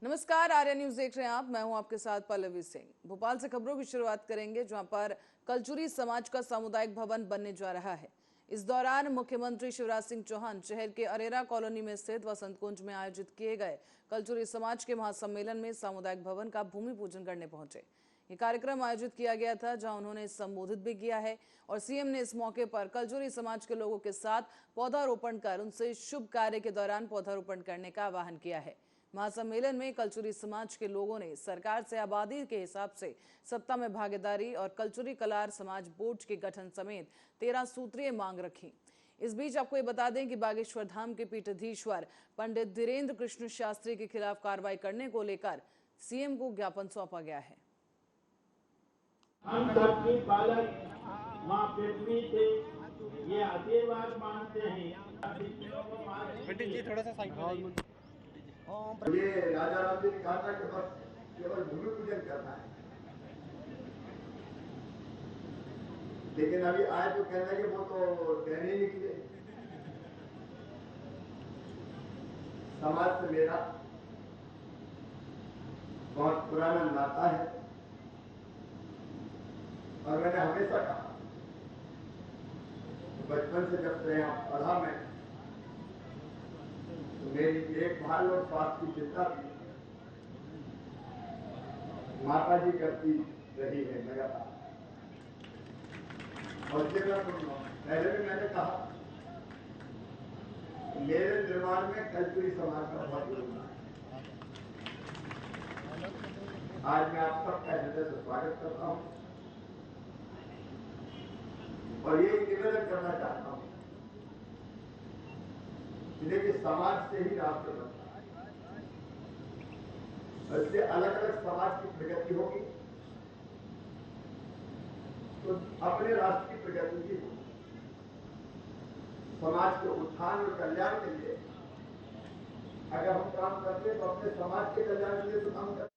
नमस्कार, आर्या न्यूज देख रहे हैं आप। मैं हूं आपके साथ पल्लवी सिंह। भोपाल से खबरों की शुरुआत करेंगे, जहां पर कलचुरी समाज का सामुदायिक भवन बनने जा रहा है। इस दौरान मुख्यमंत्री शिवराज सिंह चौहान शहर के अरेरा कॉलोनी में स्थित वसंत कुंज में आयोजित किए गए कलचुरी समाज के महासम्मेलन में सामुदायिक भवन का भूमि पूजन करने पहुंचे। ये कार्यक्रम आयोजित किया गया था, जहां उन्होंने संबोधित भी किया है और सीएम ने इस मौके पर कलचुरी समाज के लोगों के साथ पौधारोपण कर उनसे शुभ कार्य के दौरान पौधारोपण करने का आह्वान किया है। महासम्मेलन में कलचुरी समाज के लोगों ने सरकार से आबादी के हिसाब से सत्ता में भागीदारी और कलचुरी कलार समाज बोर्ड के गठन समेत 13 सूत्रीय मांग रखी। इस बीच आपको ये बता दें कि बागेश्वर धाम के पीठाधीश्वर पंडित धीरेन्द्र कृष्ण शास्त्री के खिलाफ कार्रवाई करने को लेकर सीएम को ज्ञापन सौंपा गया है। हम सबके पालक माँ पृथ्वी से ये आशीर्वाद मांगते हैं। थोड़ा सा साइड ये राजा राम जी ने कहा था कि बस केवल भूमि पूजन करना है, लेकिन अभी आए तो कहना कि वो तो कहने ही निकले। समाज से मेरा बहुत पुराना नाता है और मैंने हमेशा कहा, बचपन से जब से यहाँ पढ़ा मैं, मेरी देखभाल और स्वास्थ्य की चिंता भी माता जी करती रही है लगातार। और पहले भी मैंने कहा, मेरे निर्माण में कलचुरी समाज का बहुत योगदान है। आज मैं आप सबका हृदय से स्वागत करता हूं और ये निवेदन करना चाहता हूं, देखिए समाज से ही राष्ट्र बनता है। इससे अलग अलग समाज की प्रगति होगी तो अपने राष्ट्र की प्रगति भी होगी। समाज के उत्थान और कल्याण के लिए अगर हम काम करते हैं तो अपने समाज के कल्याण के लिए तो काम करते।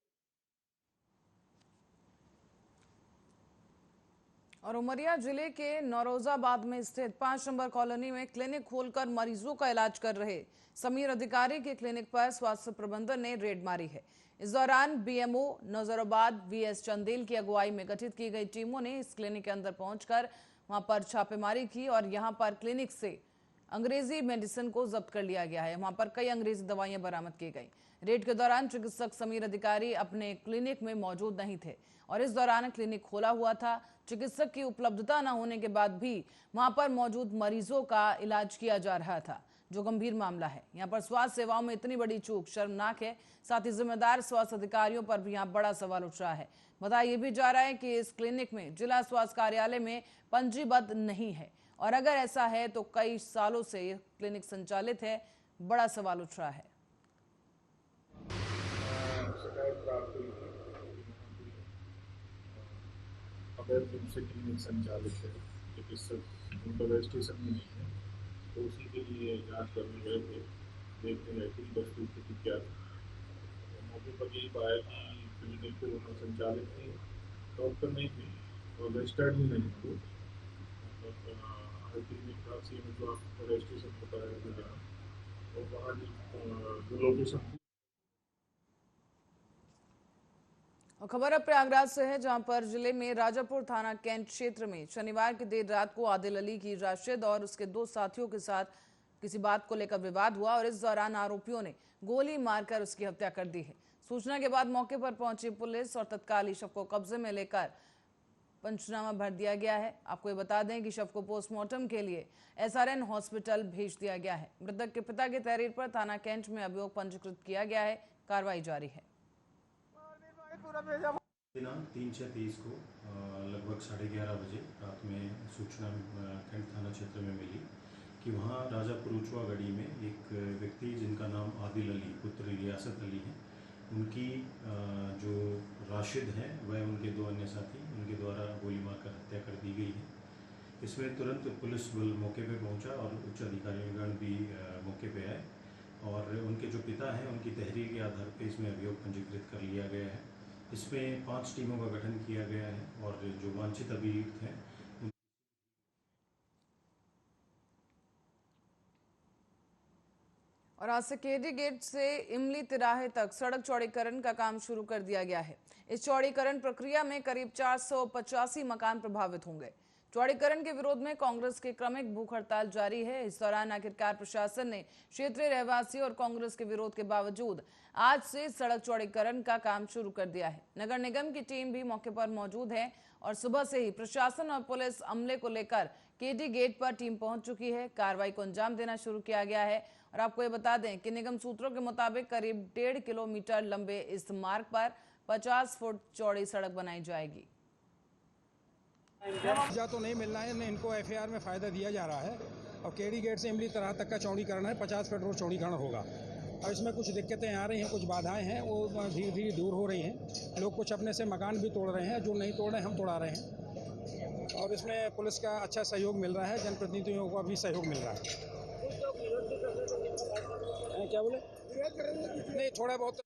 और उमरिया जिले के नौरोजाबाद में स्थित 5 नंबर कॉलोनी में क्लिनिक खोलकर मरीजों का इलाज कर रहे समीर अधिकारी के क्लिनिक पर स्वास्थ्य प्रबंधन ने रेड मारी है। इस दौरान बीएमओ नौजराबाद वीएस चंदेल की अगुवाई में गठित की गई टीमों ने इस क्लिनिक के अंदर पहुंचकर वहां पर छापेमारी की और यहां पर क्लिनिक से अंग्रेजी मेडिसिन को जब्त कर लिया गया है। वहां पर कई अंग्रेजी दवाइयां बरामद की गई। रेड के दौरान चिकित्सक समीर अधिकारी अपने क्लिनिक में मौजूद नहीं थे और इस दौरान क्लिनिक खोला हुआ था। चिकित्सक की उपलब्धता न होने के बाद भी वहां पर मौजूद मरीजों का इलाज किया जा रहा था, जो गंभीर मामला है। यहाँ पर स्वास्थ्य सेवाओं में इतनी बड़ी चूक शर्मनाक है। साथ ही जिम्मेदार स्वास्थ्य अधिकारियों पर भी यहाँ बड़ा सवाल उठ रहा है। बताया भी जा रहा है कि इस क्लिनिक में जिला स्वास्थ्य कार्यालय में पंजीबद्ध नहीं है और अगर ऐसा है तो कई सालों से यह क्लिनिक संचालित है। बड़ा सवाल उठ रहा है। शिकायत प्राप्त हुई थी, अवैध रूप से क्लिनिक संचालित है, चिकित्सक उनका रजिस्ट्रेशन भी नहीं है, तो उसी के लिए जांच करने गए थे, देखते रहे कि वस्तु स्थिति क्या थी। तो मौके पर यही पाया कि क्लिनिक को संचालित थी, डॉक्टर नहीं थे और रजिस्टर्ड भी नहीं थे। मतलब हर क्लिनिक का सीएम जो आपको रजिस्ट्रेशन होता है और वहाँ जो लोकेशन थी। और खबर अब प्रयागराज से है, जहां पर जिले में राजापुर थाना कैंट क्षेत्र में शनिवार की देर रात को आदिल अली की राशिद और उसके 2 साथियों के साथ किसी बात को लेकर विवाद हुआ और इस दौरान आरोपियों ने गोली मारकर उसकी हत्या कर दी है। सूचना के बाद मौके पर पहुंची पुलिस और तत्काल ही शव को कब्जे में लेकर पंचनामा भर दिया गया है। आपको ये बता दें कि शव को पोस्टमार्टम के लिए एसआरएन हॉस्पिटल भेज दिया गया है। मृतक के पिता के तहरीर पर थाना कैंट में अभियोग पंजीकृत किया गया है। कार्रवाई जारी है। दिनांक 3/6/23 को लगभग 11:30 बजे रात में सूचना कैंट थाना क्षेत्र में मिली कि वहाँ राजापुर उचवा गढ़ी में एक व्यक्ति जिनका नाम आदिल अली पुत्र रियासत अली है, उनकी जो राशिद हैं वह उनके 2 अन्य साथी उनके द्वारा गोली मारकर हत्या कर दी गई है। इसमें तुरंत पुलिस बल मौके पर पहुँचा और उच्च अधिकारीगण भी मौके पर आए और उनके जो पिता हैं उनकी तहरीर के आधार पर इसमें अभियोग पंजीकृत कर लिया गया है। इसमें 5 टीमों का गठन किया गया है और जो वांछित अभियुक्त हैं और आज से केडी गेट से इमली तिराहे तक सड़क चौड़ीकरण का काम शुरू कर दिया गया है। इस चौड़ीकरण प्रक्रिया में करीब 485 मकान प्रभावित होंगे। चौड़ीकरण के विरोध में कांग्रेस की क्रमिक भूख हड़ताल जारी है। इस दौरान आखिरकार प्रशासन ने क्षेत्रीय रहवासियों और कांग्रेस के विरोध के बावजूद आज से सड़क चौड़ीकरण का काम शुरू कर दिया है। नगर निगम की टीम भी मौके पर मौजूद है और सुबह से ही प्रशासन और पुलिस अमले को लेकर केडी गेट पर टीम पहुंच चुकी है। कार्रवाई को अंजाम देना शुरू किया गया है। और आपको ये बता दें कि निगम सूत्रों के मुताबिक करीब 1.5 किलोमीटर लंबे इस मार्ग पर 50 फुट चौड़ी सड़क बनाई जाएगी। जा तो नहीं मिल रहा है, इनको एफआईआर में फ़ायदा दिया जा रहा है और केडी गेट से इमली तरह तक का चौड़ीकरण है, 50 फीट रोड चौड़ीकरण होगा। और इसमें कुछ दिक्कतें आ रही हैं, कुछ बाधाएं हैं, वो धीरे धीरे दूर हो रही हैं। लोग कुछ अपने से मकान भी तोड़ रहे हैं, जो नहीं तोड़ रहे हम तोड़ा रहे हैं। और इसमें पुलिस का अच्छा सहयोग मिल रहा है, जनप्रतिनिधियों का भी सहयोग मिल रहा है। क्या बोले? नहीं, थोड़ा बहुत।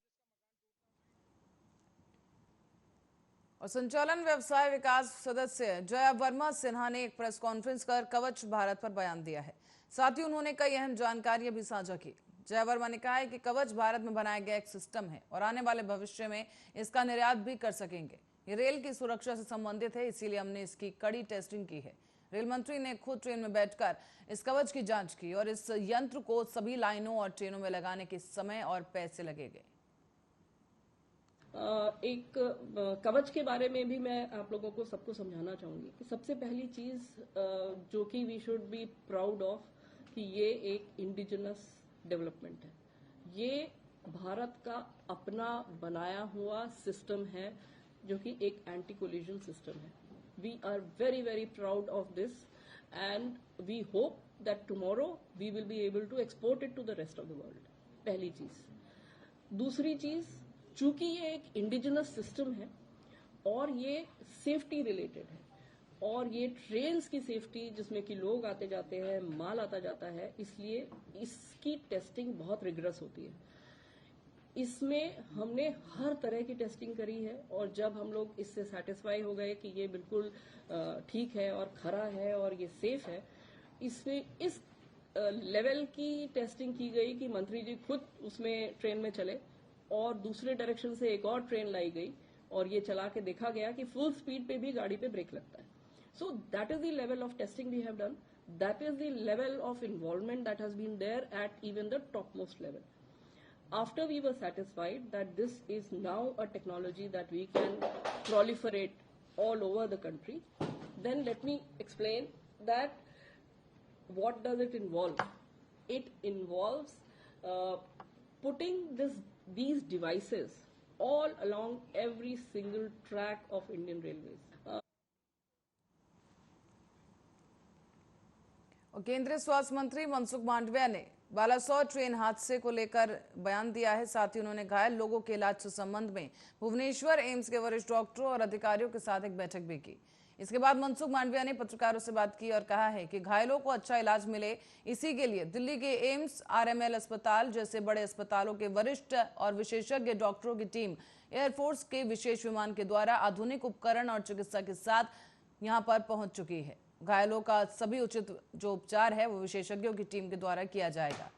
और संचालन व्यवसाय विकास सदस्य जया वर्मा सिन्हा ने एक प्रेस कॉन्फ्रेंस कर कवच भारत पर बयान दिया है। साथ ही उन्होंने कई अहम जानकारियां भी साझा की। जया वर्मा ने कहा है कि कवच भारत में बनाया गया एक सिस्टम है और आने वाले भविष्य में इसका निर्यात भी कर सकेंगे। ये रेल की सुरक्षा से संबंधित है, इसीलिए हमने इसकी कड़ी टेस्टिंग की है। रेल मंत्री ने खुद ट्रेन में बैठकर इस कवच की जांच की और इस यंत्र को सभी लाइनों और ट्रेनों में लगाने के समय और पैसे लगेंगे। एक कवच के बारे में भी मैं आप लोगों को सबको समझाना चाहूंगी कि सबसे पहली चीज जो कि we should be proud of कि ये एक इंडिजिनस डेवलपमेंट है। ये भारत का अपना बनाया हुआ सिस्टम है जो कि एक एंटी कोलिजन सिस्टम है। We are very very proud of this and we hope that tomorrow we will be able to export it to the rest of the world. पहली चीज। दूसरी चीज, चूंकि ये एक इंडिजिनस सिस्टम है और ये सेफ्टी रिलेटेड है और ये ट्रेन्स की सेफ्टी जिसमें कि लोग आते जाते हैं, माल आता जाता है, इसलिए इसकी टेस्टिंग बहुत रिगरस होती है। इसमें हमने हर तरह की टेस्टिंग करी है और जब हम लोग इससे सेटिस्फाई हो गए कि ये बिल्कुल ठीक है और खरा है और ये सेफ है, इसमें इस लेवल की टेस्टिंग की गई कि मंत्री जी खुद उसमें ट्रेन में चले और दूसरे डायरेक्शन से एक और ट्रेन लाई गई और ये चला के देखा गया कि फुल स्पीड पे भी गाड़ी पे ब्रेक लगता है। So that is the level of testing we have done, that is the level of involvement that has been there at even the top most level. After we were satisfied that this is now a technology that we can proliferate all over the country, then let me explain that what does it involve? It involves putting these devices all along every single track of Indian Railways. और केंद्रीय स्वास्थ्य मंत्री मनसुख मांडविया ने Balasore train हादसे को लेकर बयान दिया है। साथ ही उन्होंने घायल लोगों के इलाज के संबंध में भुवनेश्वर एम्स के वरिष्ठ डॉक्टरों और अधिकारियों के साथ एक बैठक भी की। इसके बाद मनसुख मांडविया ने पत्रकारों से बात की और कहा है कि घायलों को अच्छा इलाज मिले, इसी के लिए दिल्ली के एम्स, आरएमएल अस्पताल जैसे बड़े अस्पतालों के वरिष्ठ और विशेषज्ञ डॉक्टरों की टीम एयरफोर्स के विशेष विमान के द्वारा आधुनिक उपकरण और चिकित्सा के साथ यहां पर पहुंच चुकी है। घायलों का सभी उचित जो उपचार है वो विशेषज्ञों की टीम के द्वारा किया जाएगा।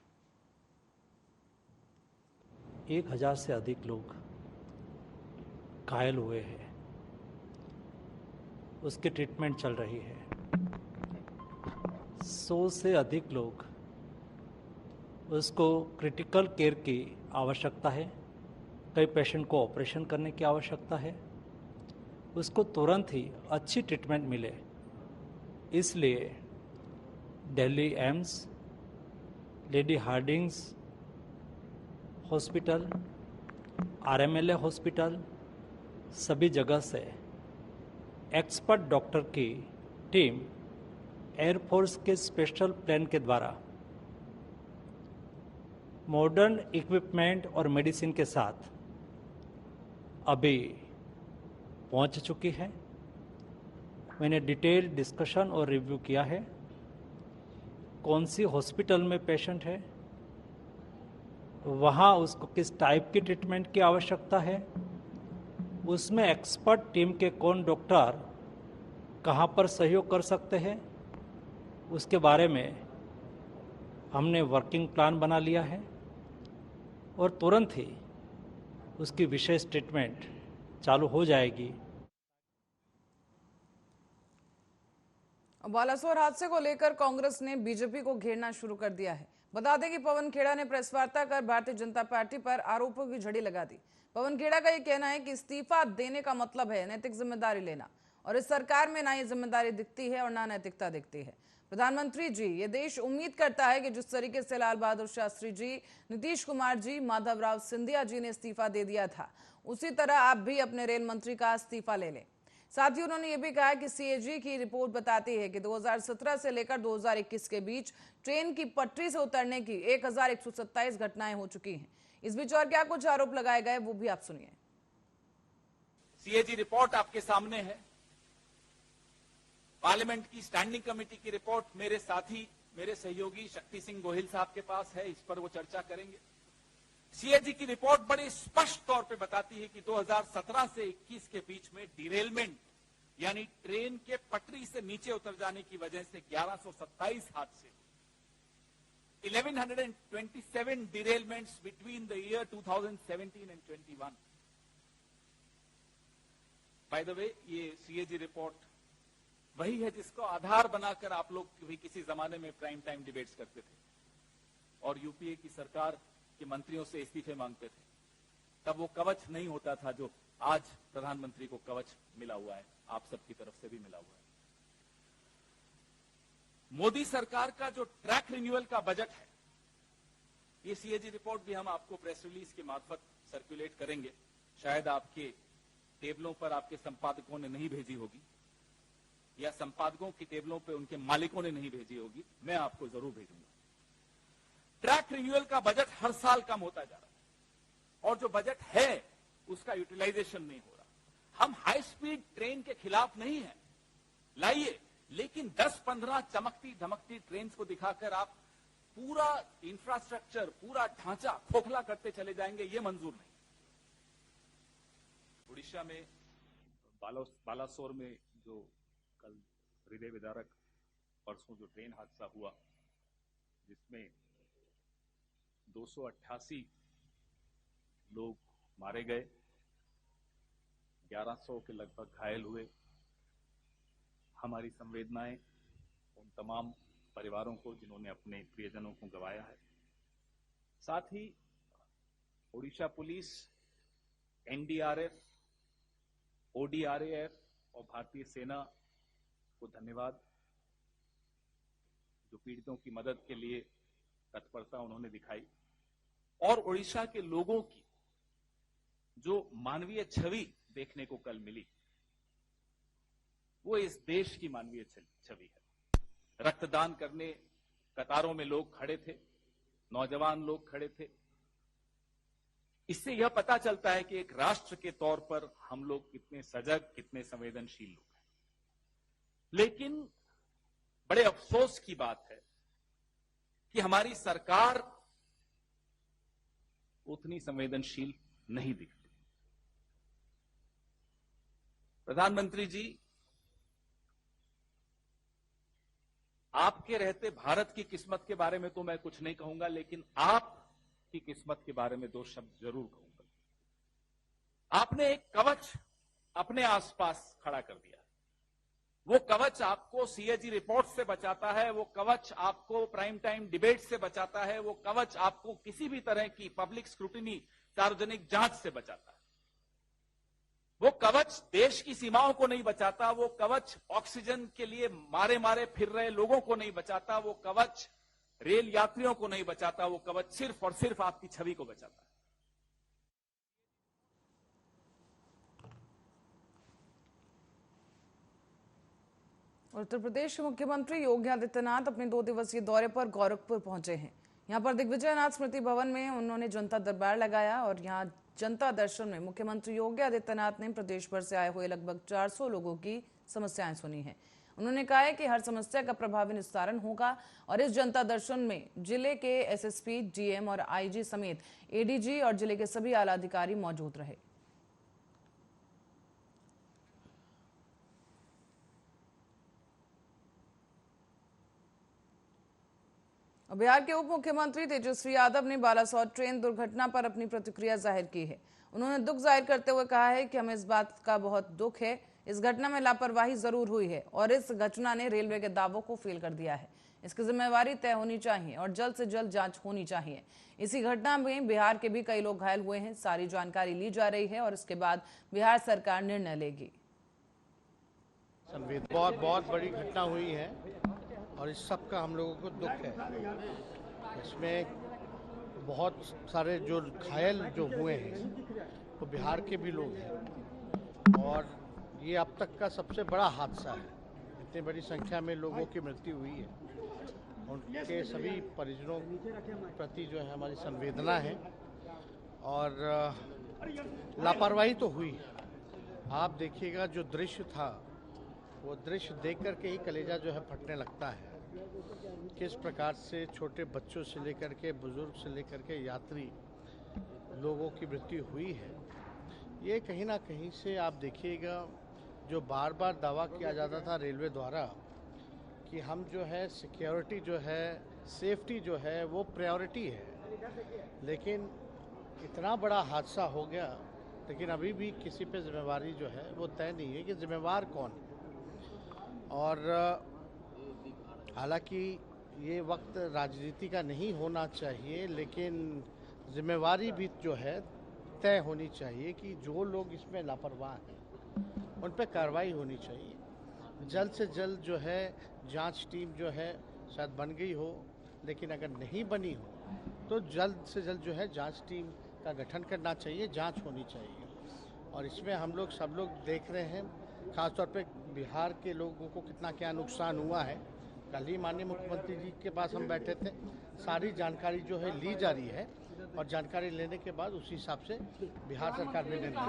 1000 से अधिक लोग घायल हुए हैं, उसकी ट्रीटमेंट चल रही है। 100 से अधिक लोग उसको क्रिटिकल केयर की आवश्यकता है, कई पेशेंट को ऑपरेशन करने की आवश्यकता है, उसको तुरंत ही अच्छी ट्रीटमेंट मिले, इसलिए Delhi AIIMS, lady Hardinge hospital, RML hospital, सभी जगह से एक्सपर्ट डॉक्टर की टीम एयरफोर्स के स्पेशल प्लेन के द्वारा मॉडर्न इक्विपमेंट और मेडिसिन के साथ अभी पहुंच चुकी है। मैंने डिटेल डिस्कशन और रिव्यू किया है, कौन सी हॉस्पिटल में पेशेंट है, वहाँ उसको किस टाइप की ट्रीटमेंट की आवश्यकता है, उसमें एक्सपर्ट टीम के कौन डॉक्टर कहाँ पर सहयोग कर सकते हैं, उसके बारे में हमने वर्किंग प्लान बना लिया है। और तुरंत ही उसकी विशेष ट्रीटमेंट चालू हो जाएगी। बालासोर हादसे को लेकर कांग्रेस ने बीजेपी को घेरना शुरू कर दिया है। बता दें कि पवन खेड़ा ने प्रेस वार्ता कर भारतीय जनता पार्टी पर आरोपों की झड़ी लगा दी। पवन खेड़ा का यह कहना है कि इस्तीफा देने का मतलब है नैतिक जिम्मेदारी लेना, और इस सरकार में ना ये जिम्मेदारी दिखती है और ना नैतिकता दिखती है। प्रधानमंत्री जी, ये देश उम्मीद करता है कि जिस तरीके से लाल बहादुर शास्त्री जी, नीतीश कुमार जी, माधवराव सिंधिया जी ने इस्तीफा दे दिया था, उसी तरह आप भी अपने रेल मंत्री का इस्तीफा ले लें। साथ ही उन्होंने ये भी कहा कि सीएजी की रिपोर्ट बताती है कि 2017 से लेकर 2021 के बीच ट्रेन की पटरी से उतरने की 1127 घटनाएं हो चुकी हैं। इस बीच और क्या कुछ आरोप लगाए गए वो भी आप सुनिए। सीएजी रिपोर्ट आपके सामने है। पार्लियामेंट की स्टैंडिंग कमेटी की रिपोर्ट मेरे साथी, मेरे सहयोगी शक्ति सिंह गोहिल साहब के पास है, इस पर वो चर्चा करेंगे। सीएजी की रिपोर्ट बड़े स्पष्ट तौर पे बताती है कि 2017 से 21 के बीच में डिरेलमेंट यानी ट्रेन के पटरी से नीचे उतर जाने की वजह से 1127 हादसे, 1127 derailments between the year 2017 and 21। By the way, ये सीएजी रिपोर्ट वही है जिसको आधार बनाकर आप लोग भी किसी जमाने में प्राइम टाइम डिबेट्स करते थे और यूपीए की सरकार के मंत्रियों से इस्तीफे मांगते थे। तब वो कवच नहीं होता था जो आज प्रधानमंत्री को कवच मिला हुआ है, आप सबकी तरफ से भी मिला हुआ है। मोदी सरकार का जो ट्रैक रिन्यूअल का बजट है, ये सीएजी रिपोर्ट भी हम आपको प्रेस रिलीज के मार्फत सर्कुलेट करेंगे। शायद आपके टेबलों पर आपके संपादकों ने नहीं भेजी होगी या संपादकों की टेबलों पे उनके मालिकों ने नहीं भेजी होगी, मैं आपको जरूर भेजूंगा। ट्रैक रिन्यूअल का बजट हर साल कम होता जा रहा है और जो बजट है उसका यूटिलाइजेशन नहीं हो रहा। हम हाई स्पीड ट्रेन के खिलाफ नहीं हैं, लाइए, लेकिन 10-15 चमकती धमकती ट्रेन को दिखाकर आप पूरा इंफ्रास्ट्रक्चर, पूरा ढांचा खोखला करते चले जाएंगे, ये मंजूर नहीं। उड़ीसा में बालासोर में जो कल हृदय विदारक परसों जो ट्रेन हादसा हुआ, जिसमें 288 लोग मारे गए, 1100 के लगभग घायल हुए। हमारी संवेदनाएं उन तमाम परिवारों को जिन्होंने अपने प्रियजनों को गंवाया है। साथ ही ओडिशा पुलिस, एनडीआरएफ, ओडीआरएफ और भारतीय सेना को धन्यवाद, जो पीड़ितों की मदद के लिए तत्परता उन्होंने दिखाई। और ओडिशा के लोगों की जो मानवीय छवि देखने को कल मिली, वो इस देश की मानवीय छवि है। रक्तदान करने कतारों में लोग खड़े थे, नौजवान लोग खड़े थे। इससे यह पता चलता है कि एक राष्ट्र के तौर पर हम लोग कितने सजग, कितने संवेदनशील लोग हैं। लेकिन बड़े अफसोस की बात है कि हमारी सरकार उतनी संवेदनशील नहीं दिखती। प्रधानमंत्री जी, आपके रहते भारत की किस्मत के बारे में तो मैं कुछ नहीं कहूंगा, लेकिन आपकी किस्मत के बारे में 2 शब्द जरूर कहूंगा। आपने एक कवच अपने आसपास खड़ा कर दिया। वो कवच आपको सीएजी रिपोर्ट से बचाता है, वो कवच आपको प्राइम टाइम डिबेट से बचाता है, वो कवच आपको किसी भी तरह की पब्लिक स्क्रूटिनी, सार्वजनिक जांच से बचाता है। वो कवच देश की सीमाओं को नहीं बचाता, वो कवच ऑक्सीजन के लिए मारे मारे फिर रहे लोगों को नहीं बचाता, वो कवच रेल यात्रियों को नहीं बचाता, वो कवच सिर्फ और सिर्फ आपकी छवि को बचाता है। उत्तर प्रदेश के मुख्यमंत्री योगी आदित्यनाथ अपने 2 दिवसीय दौरे पर गोरखपुर पहुंचे हैं। यहां पर दिग्विजयनाथ स्मृति भवन में उन्होंने जनता दरबार लगाया और यहां जनता दर्शन में मुख्यमंत्री योगी आदित्यनाथ ने प्रदेश भर से आए हुए लगभग 400 लोगों की समस्याएं सुनी हैं। उन्होंने कहा है कि हर समस्या का प्रभावी निस्तारण होगा और इस जनता दर्शन में जिले के एसएसपी, डीएम और आईजी समेत एडीजी और जिले के सभी आला अधिकारी मौजूद रहे। और बिहार के उप मुख्यमंत्री तेजस्वी यादव ने बालासोर ट्रेन दुर्घटना पर अपनी प्रतिक्रिया जाहिर की है। उन्होंने दुख जाहिर करते हुए कहा है कि हमें इस बात का बहुत दुख है, इस घटना में लापरवाही जरूर हुई है और इस घटना ने रेलवे के दावों को फेल कर दिया है। इसकी जिम्मेवारी तय होनी चाहिए और जल्द से जल्द जांच होनी चाहिए। इसी घटना में बिहार के भी कई लोग घायल हुए हैं। सारी जानकारी ली जा रही है और इसके बाद बिहार सरकार निर्णय लेगी। बहुत बड़ी घटना हुई है और इस सब का हम लोगों को दुख है। इसमें बहुत सारे जो घायल जो हुए हैं वो बिहार के भी लोग हैं और ये अब तक का सबसे बड़ा हादसा है। इतनी बड़ी संख्या में लोगों की मृत्यु हुई है। उनके सभी परिजनों के प्रति जो है हमारी संवेदना है और लापरवाही तो हुई है। आप देखिएगा जो दृश्य था वो दृश्य देख करके ही कलेजा जो है फटने लगता है। किस प्रकार से छोटे बच्चों से लेकर के बुजुर्ग से लेकर के यात्री लोगों की मृत्यु हुई है। ये कहीं ना कहीं से आप देखिएगा जो बार बार दावा किया जाता था रेलवे द्वारा कि हम जो है सिक्योरिटी जो है सेफ्टी जो है वो प्रायोरिटी है, लेकिन इतना बड़ा हादसा हो गया लेकिन अभी भी किसी पे जिम्मेवारी जो है वो तय नहीं है कि जिम्मेवार कौन है। और हालांकि ये वक्त राजनीति का नहीं होना चाहिए, लेकिन जिम्मेवारी भी जो है तय होनी चाहिए कि जो लोग इसमें लापरवाह हैं उन पर कार्रवाई होनी चाहिए। जल्द से जल्द जो है जांच टीम जो है शायद बन गई हो, लेकिन अगर नहीं बनी हो तो जल्द से जल्द जो है जांच टीम का गठन करना चाहिए, जांच होनी चाहिए। और इसमें हम लोग सब लोग देख रहे हैं, खासतौर पे बिहार के लोगों को कितना क्या नुकसान हुआ है। कल ही माननीय मुख्यमंत्री जी के पास हम बैठे थे, सारी जानकारी जो है ली जा रही है और जानकारी लेने के बाद उसी हिसाब से बिहार सरकार ने निर्णय लिया।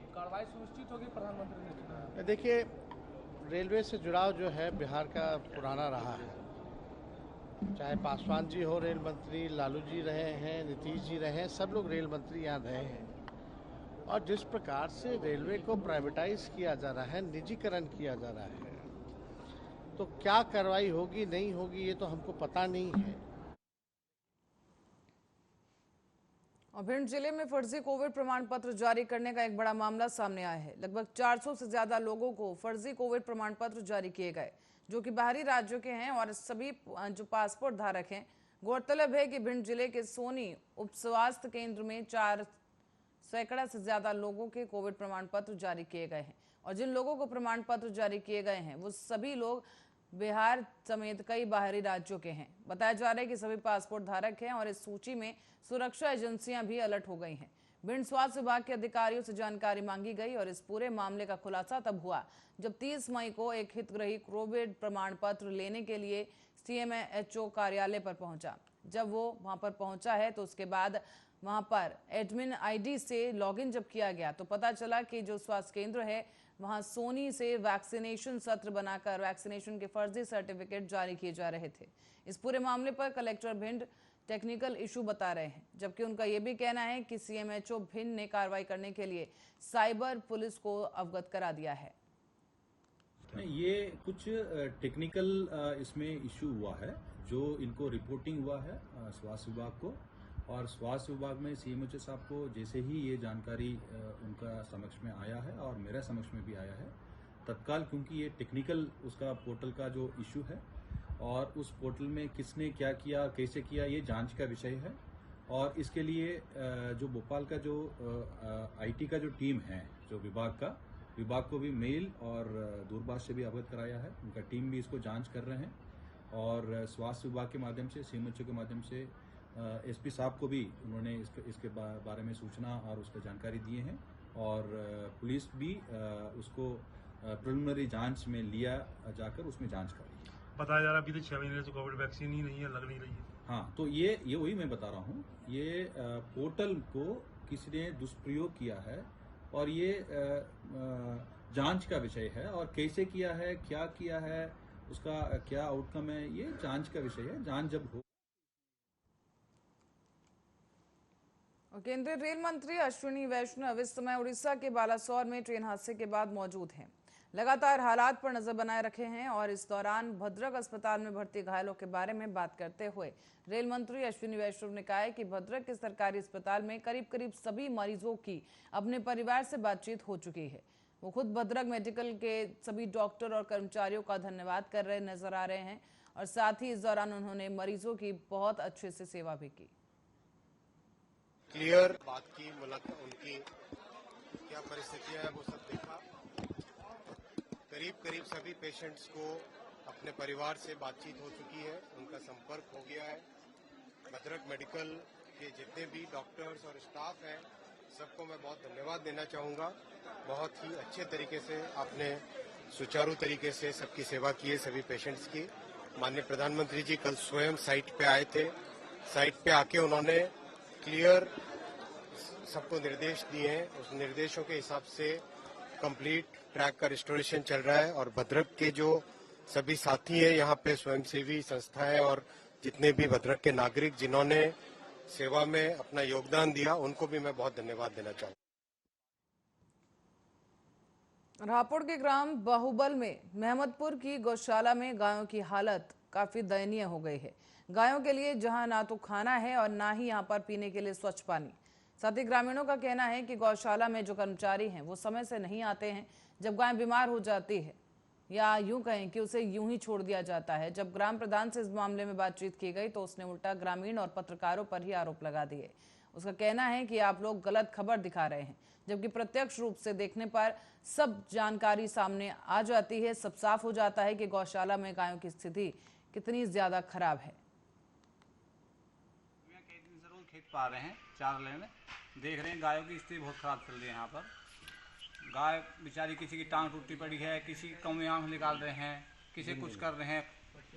कार्रवाई सुनिश्चित होगी, प्रधानमंत्री ने। देखिए, रेलवे से जुड़ाव जो है बिहार का पुराना रहा है। चाहे पासवान जी हो रेल मंत्री, लालू जी रहे हैं, नीतीश जी रहे हैं, सब लोग रेल मंत्री यहाँ रहे हैं। और जिस प्रकार से रेलवे को प्राइवेटाइज किया जा रहा है, निजीकरण किया जा रहा है, तो क्या कार्रवाई होगी नहीं होगी ये तो हमको पता नहीं है। और भिंड जिले में फर्जी कोविड प्रमाण पत्र जारी करने का एक बड़ा मामला सामने आया है। लगभग 400 से ज्यादा लोगों को फर्जी कोविड प्रमाण पत्र जारी किए गए, जो कि बाहरी राज्यों के हैं और सभी जो पासपोर्ट धारक हैं। गौरतलब है कि भिंड जिले के सोनी उप स्वास्थ्य केंद्र में 4 सैकड़ा से ज्यादा लोगों के कोविड प्रमाण पत्र जारी किए गए हैं और जिन लोगों को प्रमाण पत्र जारी किए गए हैं वो सभी लोग बिहार समेत कई बाहरी राज्यों के हैं। बताया जा रहा है कि सभी पासपोर्ट धारक हैं और इस सूची में सुरक्षा एजेंसियां भी अलर्ट हो गई हैं। भिंड स्वास्थ्य विभाग के अधिकारियों से जानकारी मांगी गई और इस पूरे मामले का खुलासा तब हुआ जब 30 मई को एक हितग्राही कोविड प्रमाण पत्र लेने के लिए CMHO कार्यालय पर पहुंचा। जब वो वहां पर पहुंचा है तो उसके बाद वहां पर एडमिन ID से लॉगिन जब किया गया तो पता चला कि जो स्वास्थ्य केंद्र है वहां सोनी से वैक्सीनेशन सत्र बनाकर वैक्सीनेशन के फर्जी सर्टिफिकेट जारी किए जा रहे थे। इस पूरे मामले पर कलेक्टर भिंड टेक्निकल इशू बता रहे हैं, जबकि उनका यह भी कहना है कि CMHO भिंड ने कार्रवाई करने के लिए साइबर पुलिस को अवगत करा दिया है। ये कुछ टेक्निकल इसमें इशू हुआ है जो इनको रिपोर्टिंग हुआ है स्वास्थ्य विभाग को, और स्वास्थ्य विभाग में CMHO साहब को जैसे ही ये जानकारी उनका समक्ष में आया है और मेरे समक्ष में भी आया है, तत्काल, क्योंकि ये टेक्निकल उसका पोर्टल का जो इशू है और उस पोर्टल में किसने क्या किया कैसे किया ये जांच का विषय है। और इसके लिए जो भोपाल का जो IT का जो टीम है जो विभाग को भी मेल और दूरभाष से भी अवगत कराया है। उनका टीम भी इसको जांच कर रहे हैं और स्वास्थ्य विभाग के माध्यम से CMHO के माध्यम से SP साहब को भी उन्होंने इसके बारे में सूचना और उसका जानकारी दिए हैं और पुलिस भी उसको प्रिलिमिनरी जांच में लिया जाकर उसमें जांच कर रही है। बताया जा रहा है अभी तो 6 महीने से कोविड वैक्सीन ही नहीं है, लग नहीं रही है। हाँ, तो ये वही मैं बता रहा हूँ, ये पोर्टल को किसी ने दुष्प्रयोग किया है और ये जांच का विषय है और कैसे किया है, क्या किया है, उसका क्या आउटकम है, ये जांच का विषय है। जांच जब हो। और केंद्रीय रेल मंत्री अश्विनी वैष्णव इस समय उड़ीसा के बालासोर में ट्रेन हादसे के बाद मौजूद हैं। लगातार हालात पर नजर बनाए रखे हैं और इस दौरान भद्रक अस्पताल में भर्ती घायलों के बारे में बात करते हुए रेल मंत्री अश्विनी वैष्णव ने कहा है कि भद्रक के सरकारी अस्पताल में करीब करीब सभी मरीजों की अपने परिवार से बातचीत हो चुकी है। वो खुद भद्रक मेडिकल के सभी डॉक्टर और कर्मचारियों का धन्यवाद कर रहे नजर आ रहे हैं और साथ ही इस दौरान उन्होंने मरीजों की बहुत अच्छे से सेवा भी की। क्लियर बात की, मुलाकात उनकी क्या परिस्थितियां है वो सब देखा। करीब सभी पेशेंट्स को अपने परिवार से बातचीत हो चुकी है, उनका संपर्क हो गया है। भद्रक मेडिकल के जितने भी डॉक्टर्स और स्टाफ हैं सबको मैं बहुत धन्यवाद देना चाहूँगा। बहुत ही अच्छे तरीके से आपने सुचारू तरीके से सबकी सेवा की है, सभी पेशेंट्स की। माननीय प्रधानमंत्री जी कल स्वयं साइट पे आए थे। साइट पे आके उन्होंने क्लियर सबको निर्देश दिए हैं। उस निर्देशों के हिसाब से कंप्लीट ट्रैक का रिस्टोरेशन चल रहा है और भद्रक के जो सभी साथी हैं यहाँ पे, स्वयंसेवी संस्थाएं और जितने भी भद्रक के नागरिक जिन्होंने सेवा में अपना योगदान दिया, उनको भी मैं बहुत धन्यवाद देना चाहूँगा। राहपुर के ग्राम बाहुबल में महमदपुर की गौशाला में गायों की हालत काफी दयनीय हो गई है। गायों के लिए जहां ना तो खाना है और ना ही यहां पर पीने के लिए स्वच्छ पानी। साथ ही ग्रामीणों का कहना है कि गौशाला में जो कर्मचारी हैं वो समय से नहीं आते हैं। जब गाय बीमार हो जाती है या यूं कहें कि उसे यूं ही छोड़ दिया जाता है। जब ग्राम प्रधान से इस मामले में बातचीत की गई तो उसने उल्टा ग्रामीण और पत्रकारों पर ही आरोप लगा दिए। उसका कहना है कि आप लोग गलत खबर दिखा रहे हैं, जबकि प्रत्यक्ष रूप से देखने पर सब जानकारी सामने आ जाती है। सब साफ हो जाता है कि गौशाला में गायों की स्थिति कितनी ज्यादा खराब है। कई दिन से रोज खेत पा रहे हैं, चार लेने देख रहे हैं, गायों की स्थिति बहुत खराब चल रही है। यहाँ पर गाय बेचारी किसी की टांग टूटी पड़ी है, किसी की कम आँख निकाल रहे हैं, किसी कुछ कर रहे हैं।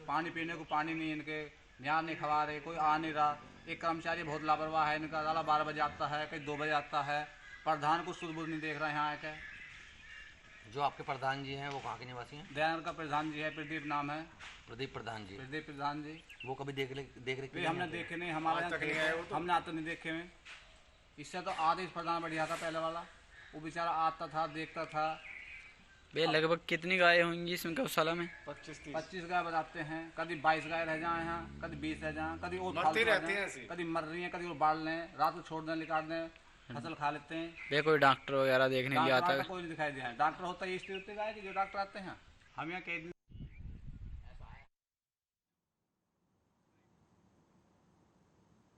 पानी पीने को पानी नहीं, इनके ध्यान नहीं खवा रहे, कोई आ नहीं रहा। एक कर्मचारी बहुत लापरवाह है, इनका साला 12 बजे आता है, कहीं 2 बजे आता है। प्रधान को सुध बुध नहीं देख रहे हैं यहाँ के। जो आपके प्रधान जी हैं वो कहाँ के निवासी हैं? दयानंद का प्रधान जी है, प्रदीप नाम है। प्रदीप प्रधान जी। प्रदीप प्रधान जी। वो कभी देख रहे हमने देखे नहीं, हमारे हमने आज तक नहीं देखे हुए। इससे तो आदेश प्रधान बढ़िया था पहले वाला, वो बेचारा आता था, देखता था। भैया लगभग कितनी गाय होंगी इसमें गौशाला में? 25 गाय बताते हैं। कभी 22 गाय रह जाए यहाँ, कभी 20 रह जाए, कभी और मरती रहती हैं, कभी मर रही हैं, कभी और बाढ़ लें, रात को छोड़ दें, निकाल दें, फसल खा लेते हैं। भैया कोई डॉक्टर वगैरह देखने के लिए आता है? कोई नहीं दिखाई दिया है। डॉक्टर होता है, ये स्थिति होती है कि जो डॉक्टर आते हैं। हम यहाँ कई दिन